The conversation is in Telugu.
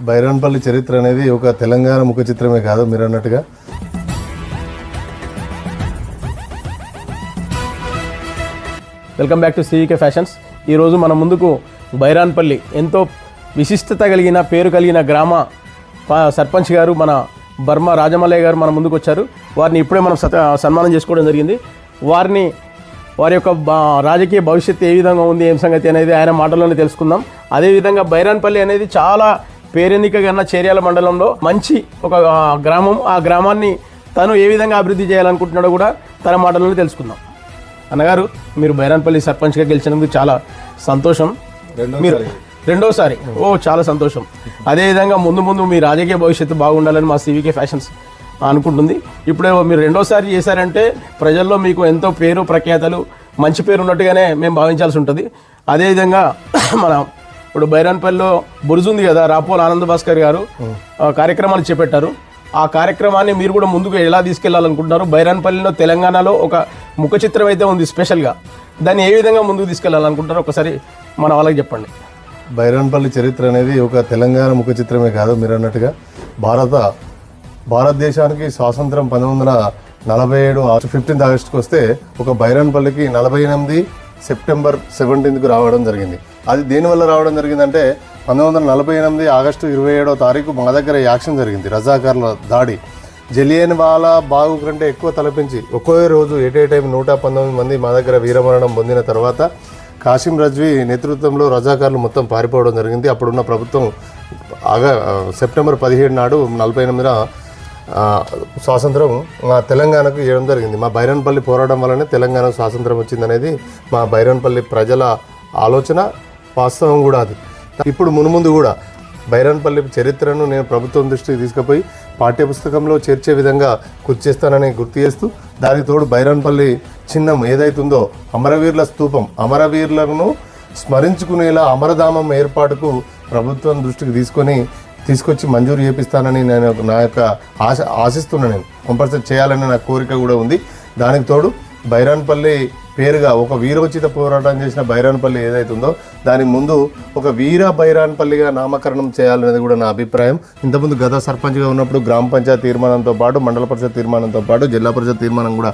బైరాన్పల్లి చరిత్ర అనేది ఒక తెలంగాణ ముఖ చిత్రమే కాదు మీరు అన్నట్టుగా. Welcome back to CVK fashions. ఈరోజు మన ముందుకు బైరాన్పల్లి ఎంతో విశిష్టత కలిగిన పేరు కలిగిన గ్రామ సర్పంచ్ గారు మన బర్మా రాజమల్లయ్య గారు మన ముందుకు వచ్చారు. వారిని ఇప్పుడే మనం సన్మానం చేసుకోవడం జరిగింది. వారి యొక్క రాజకీయ భవిష్యత్తు ఏ విధంగా ఉంది, ఏం సంగతి అనేది ఆయన మాటల్లోనే తెలుసుకుందాం. అదేవిధంగా బైరాన్పల్లి అనేది చాలా పేరెన్నికగన్న చేర్యాల మండలంలో మంచి ఒక గ్రామం. ఆ గ్రామాన్ని తను ఏ విధంగా అభివృద్ధి చేయాలనుకుంటున్నాడో కూడా తన మాటల్లోనే తెలుసుకుందాం. అన్నగారు, మీరు బైరాన్పల్లి సర్పంచ్గా గెలిచినందుకు చాలా సంతోషం. మీరు రెండోసారి చాలా సంతోషం. అదేవిధంగా ముందు మీ రాజకీయ భవిష్యత్తు బాగుండాలని మా సివికే ఫ్యాషన్స్ అనుకుంటుంది. ఇప్పుడే మీరు రెండోసారి చేశారంటే ప్రజల్లో మీకు ఎంతో పేరు ప్రఖ్యాతలు మంచి పేరు ఉన్నట్టుగానే మేము భావించాల్సి ఉంటుంది. అదేవిధంగా మన ఇప్పుడు బైరాన్పల్లిలో బురుజు ఉంది కదా, రాపోల్ ఆనంద్ భాస్కర్ గారు కార్యక్రమాలు చేపట్టారు. ఆ కార్యక్రమాన్ని మీరు కూడా ముందుకు ఎలా తీసుకెళ్లాలనుకుంటున్నారు? బైరాన్పల్లిలో తెలంగాణలో ఒక ముఖ చిత్రం అయితే ఉంది స్పెషల్గా, దాన్ని ఏ విధంగా ముందుకు తీసుకెళ్లాలనుకుంటారో ఒకసారి మన వాళ్ళకి చెప్పండి. బైరాన్పల్లి చరిత్ర అనేది ఒక తెలంగాణ ముఖ చిత్రమే కాదు మీరు అన్నట్టుగా. భారతదేశానికి స్వాతంత్రం 1947 15 ఆగస్టుకు వస్తే ఒక బైరాన్పల్లికి 48 సెప్టెంబర్ 17కు రావడం జరిగింది. అది దేనివల్ల రావడం జరిగిందంటే 1948 ఆగస్టు 27వ తారీఖు మా దగ్గర యాక్షన్ జరిగింది, రజాకార్ల దాడి. జలియన్ వాలా బాగు కంటే ఎక్కువ తలపించి ఒక్కో రోజు ఎట్ ఏ టైం 119 మంది మా దగ్గర వీరమరణం పొందిన తర్వాత కాసిం రజ్వీ నేతృత్వంలో రజాకార్లు మొత్తం పారిపోవడం జరిగింది. అప్పుడున్న ప్రభుత్వం సెప్టెంబర్ 17 నాడు 48న స్వాతంత్రం మా తెలంగాణకు ఇవ్వడం జరిగింది. మా బైరాన్పల్లి పోరాటం వల్లనే తెలంగాణకు స్వాతంత్రం వచ్చిందనేది మా బైరాన్పల్లి ప్రజల ఆలోచన, వాస్తవం కూడా అది. ఇప్పుడు మునుముందు కూడా బైరాన్పల్లి చరిత్రను నేను ప్రభుత్వం దృష్టికి తీసుకుపోయి పాఠ్యపుస్తకంలో చేర్చే విధంగా కృషి చేస్తానని గుర్తు చేస్తూ, దానికి తోడు బైరాన్పల్లి చిహ్నం ఏదైతుందో అమరవీరుల స్తూపం, అమరవీరులను స్మరించుకునేలా అమరధామం ఏర్పాటుకు ప్రభుత్వం దృష్టికి తీసుకొచ్చి మంజూరు చేపిస్తానని నేను నా యొక్క ఆశిస్తున్నాను. నేను కంపల్సరీ చేయాలని నా కోరిక కూడా ఉంది. దానికి తోడు బైరాన్పల్లి పేరుగా ఒక వీరోచిత పోరాటం చేసిన బైరాన్పల్లి ఏదైతుందో దాని ముందు ఒక వీర బైరాన్పల్లిగా నామకరణం చేయాలనేది కూడా నా అభిప్రాయం. ఇంతకుముందు గత సర్పంచ్గా ఉన్నప్పుడు గ్రామ పంచాయతీ తీర్మానంతో పాటు మండల పరిషత్ తీర్మానంతో పాటు జిల్లా పరిషత్ తీర్మానం కూడా